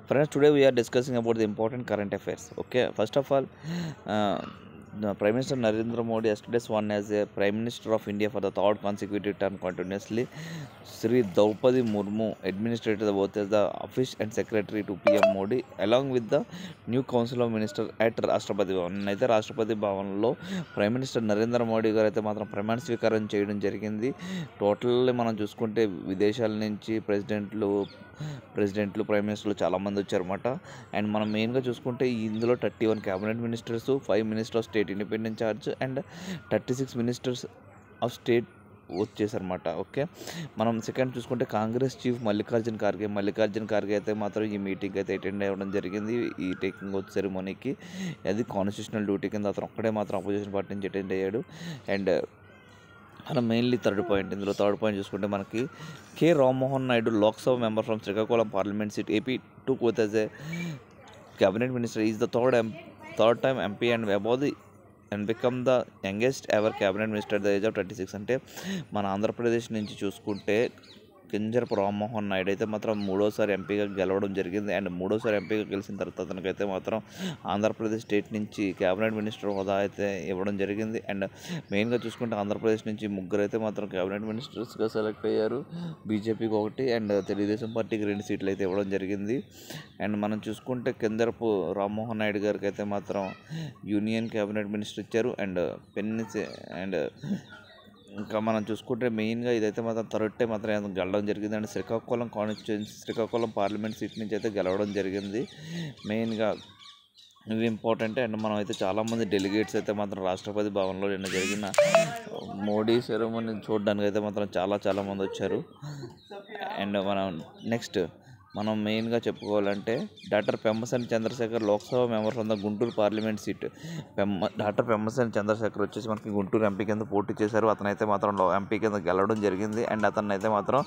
Friends, today we are discussing about the important current affairs. Okay, first of all, the Prime Minister Narendra Modi yesterday sworn as a Prime Minister of India for the third consecutive term continuously. Sri Draupadi Murmu administered the oath as the office and secretary to PM Modi, along with the new Council of Ministers at Rashtrapati Bhavan. అయితే రాష్ట్రపతి భవన్లో prime minister Narendra Modi గారు అయితే మాత్రం ప్రమాణ స్వీకారం చేయడం జరిగింది. టోటల్లీ మనం చూసుకుంటే విదేశాల నుంచి ప్రెసిడెంట్లు ప్రైమ్ మినిస్టర్లు చాలామంది వచ్చారన్నమాట. అండ్ మనం మెయిన్గా చూసుకుంటే ఇందులో 31 cabinet ministers, 5 minister of state independent charge and 36 ministers of state వచ్చేసారన్నమాట. ఓకే, మనం సెకండ్ చూసుకుంటే కాంగ్రెస్ చీఫ్ మల్లికార్జున్ ఖార్గే అయితే మాత్రం ఈ మీటింగ్ అయితే అటెండ్ అవ్వడం జరిగింది. ఈ టేకింగ్ అవుట్ సెరమోనీకి అది కాన్స్టిట్యూషనల్ డ్యూటీ కింద అతను ఒక్కడే మాత్రం అపోజిషన్ పార్టీ నుంచి అటెండ్ అయ్యాడు. అండ్ మనం మెయిన్లీ థర్డ్ పాయింట్ చూసుకుంటే మనకి K Rammohan Naidu Lok Sabha member from Srikakulam parliament seat AP took oath as a cabinet minister is the third time MP and become the youngest ever cabinet minister at the age of 26. అంటే మన ఆంధ్రప్రదేశ్ నుంచి చూసుకుంటే కింజరపు రామ్మోహన్ నాయుడు అయితే మాత్రం మూడోసారి ఎంపీగా గెలవడం జరిగింది. అండ్ మూడోసారి ఎంపీగా గెలిచిన తర్వాత అతనికైతే మాత్రం ఆంధ్రప్రదేశ్ స్టేట్ నుంచి క్యాబినెట్ మినిస్టర్ హోదా అయితే ఇవ్వడం జరిగింది. అండ్ మెయిన్గా చూసుకుంటే ఆంధ్రప్రదేశ్ నుంచి ముగ్గురు అయితే మాత్రం క్యాబినెట్ మినిస్టర్స్గా సెలెక్ట్ అయ్యారు. బీజేపీకి 1 అండ్ తెలుగుదేశం పార్టీకి 2 సీట్లు అయితే ఇవ్వడం జరిగింది. అండ్ మనం చూసుకుంటే కింజరపు రామ్మోహన్ నాయుడు గారికి అయితే మాత్రం యూనియన్ క్యాబినెట్ మినిస్టర్ ఇచ్చారు. అండ్ ఇంకా మనం చూసుకుంటే మెయిన్గా ఇదైతే మాత్రం థర్డ్ టైం మాత్రం గెలవడం జరిగింది. అండ్ శ్రీకాకుళం పార్లమెంట్ సీట్ నుంచి అయితే గెలవడం జరిగింది. మెయిన్గా ఇవి ఇంపార్టెంట్. అండ్ మనం అయితే చాలామంది డెలిగేట్స్ అయితే మాత్రం రాష్ట్రపతి భవన్లో నిన్న జరిగిన మోడీ సెరమోనీ చూడడానికి అయితే మాత్రం చాలామంది వచ్చారు. అండ్ మనం మెయిన్గా చెప్పుకోవాలంటే doctor Pemmasani Chandrashekar Lok Sabha member from the Guntur parliament seat. Doctor Pemmasani Chandrashekar వచ్చేసి మనకి గుంటూరు ఎంపీ కింద పోటీ చేశారు. అతనైతే మాత్రం ఎంపీ కింద గెలవడం జరిగింది. అండ్ అతను అయితే మాత్రం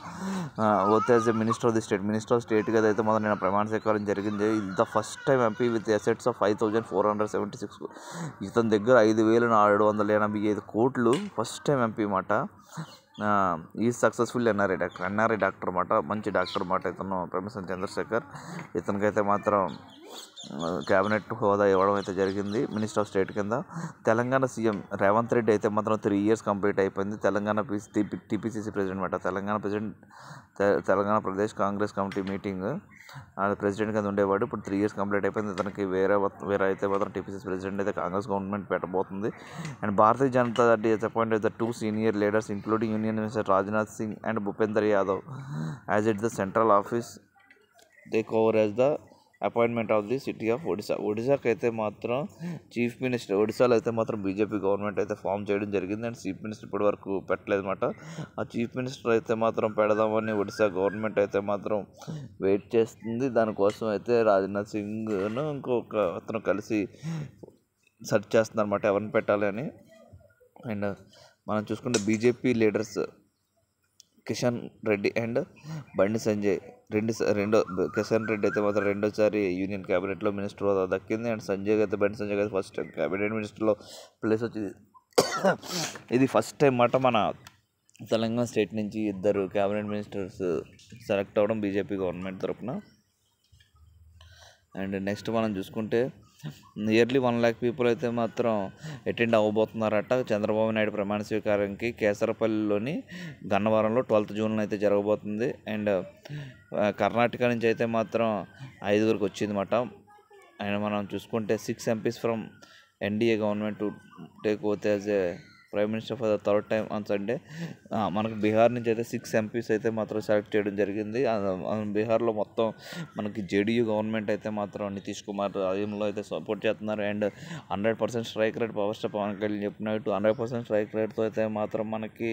oath as a minister of స్టేట్గా అయితే మాత్రం నేను ప్రమాణ స్వీకారం జరిగింది. ఇది the first time MP with assets of 5,476. ఇతని దగ్గర 5,785 కోట్లు. ఫస్ట్ టైం ఎంపీ మాట. ఈ సక్సెస్ఫుల్ ఎన్ఆర్ఐ డాక్టర్ అన్నమాట. మంచి డాక్టర్ అన్నమాట ఇతను పెమ్మసాని చంద్రశేఖర్. ఇతనికైతే మాత్రం క్యాబినెట్ హోదా ఇవ్వడం అయితే జరిగింది మినిస్టర్ ఆఫ్ స్టేట్ కింద. తెలంగాణ సీఎం రేవంత్ రెడ్డి అయితే మాత్రం 3 years కంప్లీట్ అయిపోయింది. తెలంగాణ టీపీసీసీ ప్రెసిడెంట్ అన్నమాట. Telangana Pradesh Congress committee meeting president కింద ఉండేవాడు. ఇప్పుడు 3 years కంప్లీట్ అయిపోయింది. ఇతనికి వేరే అయితే మాత్రం టీపీసీసీ ప్రెసిడెంట్ అయితే కాంగ్రెస్ గవర్నమెంట్ పెట్టబోతుంది. And Bharatiya Janata Party has appointed the 2 senior leaders including Union Minister Rajnath Singh and Bhupendra Yadav as it the central office take over as the appointment of the city of ఒడిశాకి అయితే మాత్రం chief minister, ఒడిశాలో అయితే మాత్రం BJP government అయితే form చేయడం జరిగింది. And chief minister ఇప్పటి వరకు పెట్టలేదు అనమాట. ఆ చీఫ్ మినిస్టర్ అయితే మాత్రం పెడదామని ఒడిశా గవర్నమెంట్ అయితే మాత్రం వెయిట్ చేస్తుంది. దానికోసం అయితే రాజ్నాథ్ సింగ్ను ఇంకొక అతను కలిసి సెర్చ్ చేస్తున్నారు అనమాట ఎవరిని పెట్టాలి అని. అండ్ మనం చూసుకుంటే BJP leaders Kishan Reddy and Bandi Sanjay Kishan Reddy అయితే మాత్రం రెండోసారి యూనియన్ క్యాబినెట్లో మినిస్టర్ హోదా దక్కింది. అండ్ బండి సంజయ్ అయితే ఫస్ట్ టైం క్యాబినెట్ మినిస్టర్లో ప్లేస్ వచ్చింది. ఇది ఫస్ట్ టైం మాట మన తెలంగాణ స్టేట్ నుంచి 2 క్యాబినెట్ మినిస్టర్స్ సెలెక్ట్ అవ్వడం బీజేపీ గవర్నమెంట్ తరఫున. అండ్ నెక్స్ట్ మనం చూసుకుంటే నియర్లీ 1 lakh పీపుల్ అయితే మాత్రం అటెండ్ అవ్వబోతున్నారట చంద్రబాబు నాయుడు ప్రమాణ స్వీకారానికి. కేసరపల్లిలోని గన్నవరంలో 12th June అయితే జరగబోతుంది. అండ్ కర్ణాటక నుంచి అయితే మాత్రం 5 వచ్చిందన్నమాట. అండ్ మనం చూసుకుంటే 6 MPs from NDA government to take oath as a prime minister for the third time on Sunday. మనకు బీహార్ నుంచి అయితే 6 MPs అయితే మాత్రం సెలెక్ట్ చేయడం జరిగింది. బీహార్లో మొత్తం మనకి జేడీయూ గవర్నమెంట్ అయితే మాత్రం నితీష్ కుమార్ ఆధ్వర్యంలో అయితే సపోర్ట్ చేస్తున్నారు. And 100% strike rate power star Pawan Kalyan చెప్పినట్టు 100% స్ట్రైక్ రేట్తో అయితే మాత్రం మనకి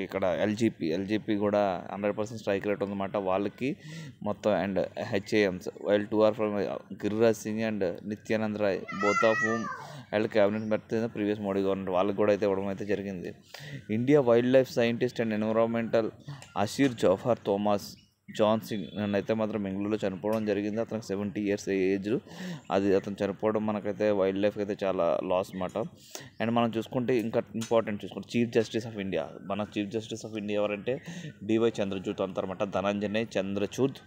ఇక్కడ ఎల్జీపీ కూడా 100% స్ట్రైక్ రేట్ ఉందన్నమాట వాళ్ళకి మొత్తం. అండ్ హెచ్ఏఎమ్స్ while 2 are from Giriraj Singh and Nityanand Rai both of whom and cabinet పెడితే ప్రీవియస్ మోడీ గవర్నమెంట్ వాళ్ళకి కూడా అయితే ఇవ్వడం అయితే జరిగింది. India wildlife scientist and environmental Asir Jawahar Thomas Johnsingh నన్నైతే మాత్రం బెంగళూరులో చనిపోవడం జరిగింది. అతనికి 70 years ఏజ్. అతను చనిపోవడం మనకైతే వైల్డ్ లైఫ్ అయితే చాలా లాస్ అన్నమాట. అండ్ మనం చూసుకుంటే ఇంకా ఇంపార్టెంట్ చూసుకుంటే చీఫ్ జస్టిస్ ఆఫ్ ఇండియా ఎవరంటే డివై చంద్రచూడ్ అంటారన్నమాట. Dhananjaya Chandrachud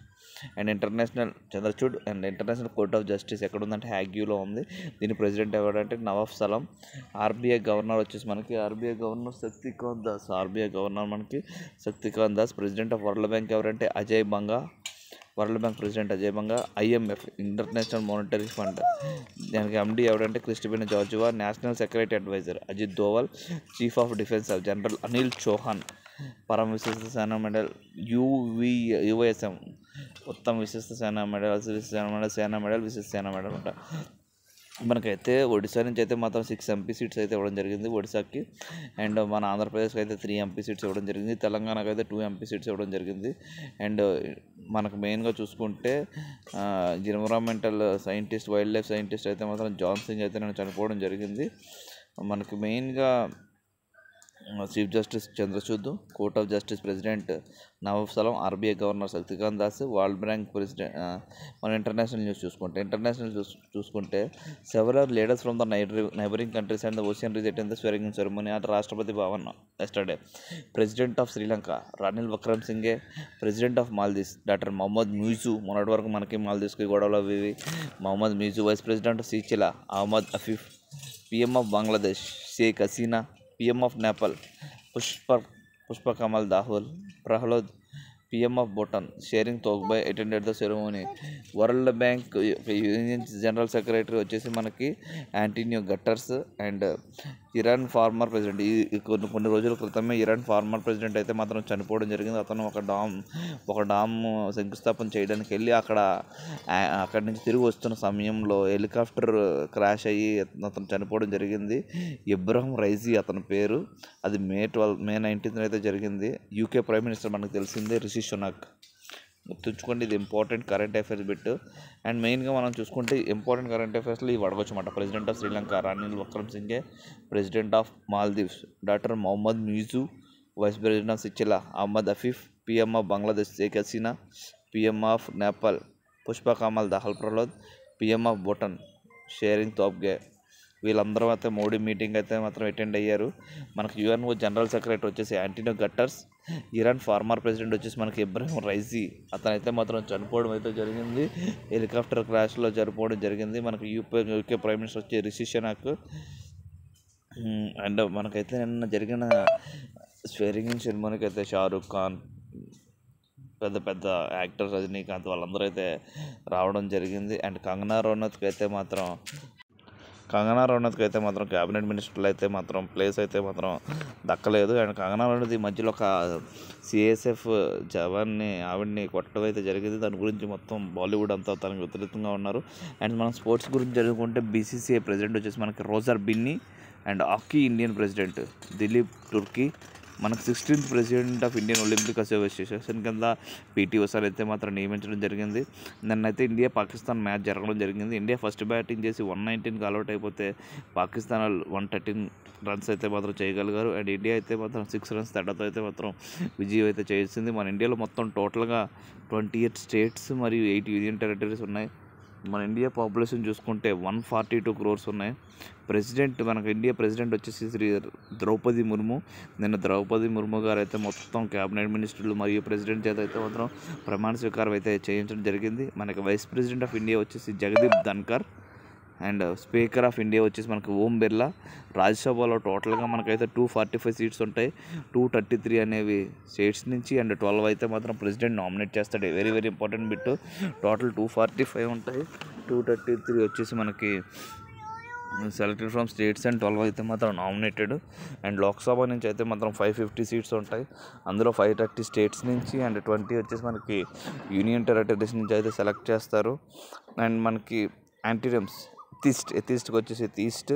and International Court of Justice ఎక్కడ ఉందంటే హ్యాగ్యూలో ఉంది. దీని ప్రెసిడెంట్ ఎవరంటే నవాబ్ సలాం. ఆర్బీఐ గవర్నర్ వచ్చేసి మనకి Shaktikanta Das. President of World Bank ఎవరంటే World Bank president Ajay Banga. IMF International Monetary Fund దానికి ఎండి ఎవరంటే Kristalina Georgieva. National Security Adviser Ajit Doval. Chief of Defence General Anil Chauhan. Param Vishisht సేనా మెడల్ యువిఎస్ఎం ఉత్తమ విశిష్ట సేనా మెడల్, విశిష్ట సేనా మెడల్ ఉంటా. మనకైతే ఒడిశా నుంచి అయితే మాత్రం 6 ఎంపీ సీట్స్ అయితే ఇవ్వడం జరిగింది ఒడిశాకి. అండ్ మన ఆంధ్రప్రదేశ్కి అయితే 3 ఎంపీ సీట్స్ ఇవ్వడం జరిగింది. తెలంగాణకు అయితే 2 ఎంపీ సీట్స్ ఇవ్వడం జరిగింది. అండ్ మనకు మెయిన్గా చూసుకుంటే environmental scientist, wild life scientist అయితే మాత్రం జాన్ సింగ్ అయితే నేను చనిపోవడం జరిగింది. మనకు మెయిన్గా Chief Justice Chandrachud, Court of Justice president Nawaf Salam, RBI governor Shaktikanta Das, World Bank president. మన ఇంటర్నేషనల్ న్యూస్ చూసుకుంటే several leaders from the neighbouring countries and the ocean region in the swearing ceremony at Rashtrapati Bhavan yesterday. President of Sri Lanka Ranil Wickremesinghe. President of Maldives doctor Mohamed Muizzu. మొన్నటి వరకు మనకి మాల్దీవ్స్కి గొడవలు అవి Mohamed Muizzu. Vice president of Seychelles Ahmed Afif. PM of Bangladesh Sheikh Hasina. PM of Nepal Pushpa Kamal Dahal Prahlad. PM of Bhutan Tshering తోగ్బై attended the ceremony. World Bank union general secretary వచ్చేసి మనకి Antonio Guterres. And Iran former president కొన్ని రోజుల క్రితమే ఇరాన్ ఫార్మర్ ప్రెసిడెంట్ అయితే మాత్రం చనిపోవడం జరిగింది. అతను ఒక డామ్ శంకుస్థాపన చేయడానికి వెళ్ళి అక్కడి నుంచి తిరిగి వస్తున్న సమయంలో హెలికాప్టర్ క్రాష్ అయ్యి అతను చనిపోవడం జరిగింది. ఇబ్రహీం రైజీ అతని పేరు. అది మే 19 అయితే జరిగింది. యూకే ప్రైమ్ మినిస్టర్ మనకు తెలిసిందే రిషి సునాక్. గుర్తుంచుకోండి, ఇది important current affairs bit. And మెయిన్గా మనం చూసుకుంటే ఇంపార్టెంట్ కరెంట్ అఫైర్స్లో ఇవి అడగొచ్చు అన్నమాట. President of Sri Lanka Ranil Wickremesinghe. President of Maldives doctor Mohamed Muizzu. Vice president of Seychelles Ahmed Afif. PM of Bangladesh Sheikh Hasina. PM of Nepal Pushpa Kamal Dahal Prahlad. PM of Bhutan Tshering Tobgay. వీళ్ళందరూ అయితే మోడీ మీటింగ్ అయితే మాత్రం అటెండ్ అయ్యారు. మనకి యుఎన్ఓ జనరల్ సెక్రటరీ వచ్చేసి Antonio Guterres. Iran former president వచ్చేసి మనకి ఇబ్రహీం రైజీ. అతనైతే మాత్రం చనిపోవడం అయితే జరిగింది. హెలికాప్టర్ క్రాష్లో చనిపోవడం జరిగింది. మనకి యూకే ప్రైమ్ మినిస్టర్ వచ్చి రిషి సునాక్. అండ్ మనకైతే నిన్న జరిగిన స్వేరింగ్ సెరమనీకి అయితే షారూక్ ఖాన్, పెద్ద పెద్ద యాక్టర్ రజనీకాంత్ వాళ్ళందరూ అయితే రావడం జరిగింది. అండ్ కంగనా రనౌత్కి అయితే మాత్రం క్యాబినెట్ మినిస్టర్లు అయితే మాత్రం ప్లేస్ అయితే మాత్రం దక్కలేదు. అండ్ కంగనా రనౌత్ ఈ మధ్యలో ఒక సిఎస్ఎఫ్ ఆవిడ్ని కొట్టడం అయితే జరిగింది. దాని గురించి మొత్తం బాలీవుడ్ అంతా తనకు వ్యతిరేకంగా ఉన్నారు. అండ్ మనం స్పోర్ట్స్ గురించి జరుగుకుంటే బీసీసీఐ ప్రెసిడెంట్ వచ్చేసి మనకి Roger Binny. And hockey Indian president Dilip Tirkey. మనకు 16th president of Indian Olympic Association కింద పీటీ ఉషాని అయితే మాత్రం నియమించడం జరిగింది. నిన్నైతే ఇండియా పాకిస్తాన్ మ్యాచ్ జరగడం జరిగింది. ఇండియా ఫస్ట్ బ్యాటింగ్ చేసి 119కి అవుట్ అయిపోతే పాకిస్తాన్ 113 రన్స్ అయితే మాత్రం చేయగలిగారు. అండ్ ఇండియా అయితే మాత్రం 6 runs తేడాతో అయితే మాత్రం విజయం అయితే చేసింది. మన ఇండియాలో మొత్తం టోటల్గా 28 స్టేట్స్ మరియు 8 యూనియన్ టెరిటరీస్ ఉన్నాయి. మన ఇండియా పాపులేషన్ చూసుకుంటే 142 crores ఉన్నాయి. మనకు ఇండియా ప్రెసిడెంట్ వచ్చేసి శ్రీ ద్రౌపది ముర్ము. నిన్న ద్రౌపది ముర్ము గారు అయితే మొత్తం క్యాబినెట్ మినిస్టర్లు మరియు ప్రెసిడెంట్ చేత అయితే మాత్రం ప్రమాణ స్వీకారం అయితే చేయించడం జరిగింది. మనకి వైస్ ప్రెసిడెంట్ ఆఫ్ ఇండియా వచ్చేసి Jagdeep Dhankhar. And speaker of India వచ్చేసి మనకు ఓం బిర్లా. రాజ్యసభలో టోటల్గా మనకైతే 245 సీట్స్ ఉంటాయి. 233 అనేవి స్టేట్స్ నుంచి అండ్ 12 అయితే మాత్రం ప్రెసిడెంట్ నామినేట్ చేస్తాడు. Very very important bit. Total 245 ఉంటాయి. 233 వచ్చేసి మనకి సెలెక్టెడ్ ఫ్రమ్ స్టేట్స్ అండ్ 12 అయితే మాత్రం నామినేటెడ్. అండ్ లోక్సభ నుంచి అయితే మాత్రం 550 సీట్స్ ఉంటాయి. అందులో 530 స్టేట్స్ నుంచి అండ్ 20 వచ్చేసి మనకి యూనియన్ టెరిటరీస్ నుంచి అయితే సెలెక్ట్ చేస్తారు. అండ్ మనకి యాంటీనమ్స్ ఎథిస్ట్కి వచ్చేసి ఎథిస్ట్.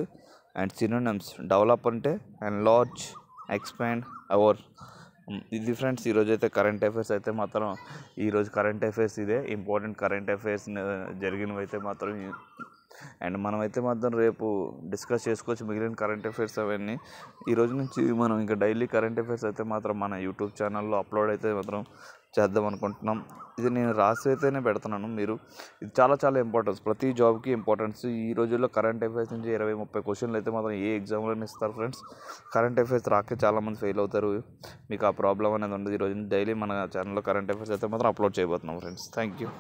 అండ్ సినోనిమ్స్ డెవలప్ అంటే ఎన్లార్జ్, ఎక్స్పాండ్, అవర్. ఇది ఫ్రెండ్స్ ఈరోజు అయితే కరెంట్ అఫైర్స్ అయితే మాత్రం ఈరోజు కరెంట్ అఫైర్స్ ఇదే ఇంపార్టెంట్ కరెంట్ అఫైర్స్ జరిగినవి అయితే మాత్రం. అండ్ మనమైతే మాత్రం రేపు డిస్కస్ చేసుకోవచ్చు మిగిలిన కరెంట్ అఫైర్స్ అవన్నీ. ఈరోజు నుంచి మనం ఇంకా డైలీ కరెంట్ అఫైర్స్ అయితే మాత్రం మన యూట్యూబ్ ఛానల్లో అప్లోడ్ అయితే మాత్రం చేద్దాం అనుకుంటున్నాం. ఇది నేను రాసి అయితేనే పెడుతున్నాను. మీరు ఇది చాలా చాలా ఇంపార్టెన్స్, ప్రతి జాబ్కి ఇంపార్టెన్స్. ఈ రోజుల్లో కరెంట్ అఫైర్స్ నుంచి 20-30 క్వశ్చన్లు అయితే మాత్రం ఏ ఎగ్జామ్లోనే ఇస్తారు ఫ్రెండ్స్. కరెంట్ అఫైర్స్ రాకే చాలామంది ఫెయిల్ అవుతారు. మీకు ఆ ప్రాబ్లం అనేది ఉండదు. ఈరోజు డైలీ మన ఛానల్లో కరెంట్ అఫైర్స్ అయితే మాత్రం అప్లోడ్ చేయబోతున్నాం ఫ్రెండ్స్. Thank you.